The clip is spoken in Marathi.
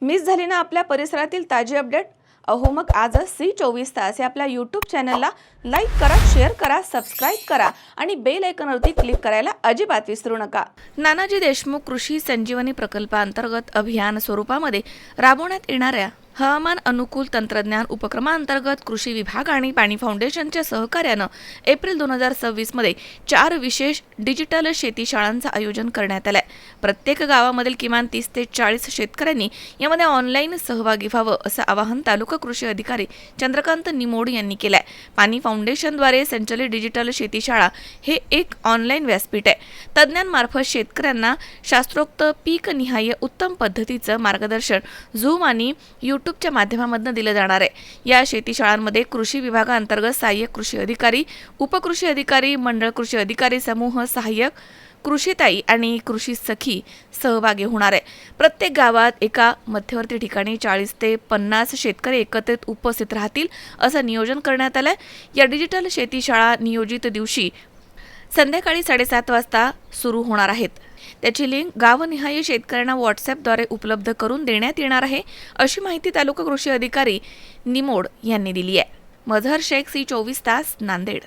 मिस झाली ना आपल्या परिसरातील ताजी अपडेट? अहो मग आजच C24 तास या आपल्या यूट्यूब चॅनलला लाईक करा, शेअर करा, सबस्क्राईब करा आणि बेल आयकॉनवरती क्लिक करायला अजिबात विसरू नका. नानाजी देशमुख कृषी संजीवनी प्रकल्पाअंतर्गत अभियान स्वरूपामध्ये राबवण्यात येणाऱ्या हवामान अनुकूल तंत्रज्ञान उपक्रमाअंतर्गत कृषी विभाग आणि पाणी फाउंडेशनच्या सहकार्यानं एप्रिल 2026 मध्ये 4 विशेष डिजिटल शेती शाळांचं आयोजन करण्यात आलंय. प्रत्येक गावामधील किमान 30 ते 40 शेतकऱ्यांनी यामध्ये ऑनलाईन सहभागी व्हावं असं आवाहन तालुका कृषी अधिकारी चंद्रकांत निमोड यांनी केलंय. पाणी फाउंडेशनद्वारे संचलित डिजिटल शेती शाळा हे एक ऑनलाईन व्यासपीठ आहे. तज्ज्ञांमार्फत शेतकऱ्यांना शास्त्रोक्त पीकनिहाय उत्तम पद्धतीचं मार्गदर्शन झूम आणि यूट्यूबच्या माध्यमातून दिलं जाणार आहे. या शेती शाळांमध्ये कृषी विभागाअंतर्गत सहाय्यक कृषी अधिकारी, उपकृषी अधिकारी, मंडळ कृषी अधिकारी, समूह सहाय्यक कृषीताई आणि कृषी सखी सहभागी होणार आहे. प्रत्येक गावात एका मध्यवर्ती ठिकाणी 40 ते 50 शेतकरी एकत्रित उपस्थित राहतील असं नियोजन करण्यात आलंय. या डिजिटल शेती शाळा नियोजित दिवशी संध्याकाळी 7:30 वाजता सुरू होणार आहेत. त्याची लिंक गावनिहाय शेतकऱ्यांना व्हॉट्सअपद्वारे उपलब्ध करून देण्यात येणार आहे, अशी माहिती तालुका कृषी अधिकारी निमोड यांनी दिली आहे. मझहर शेख, C24 तास, नांदेड.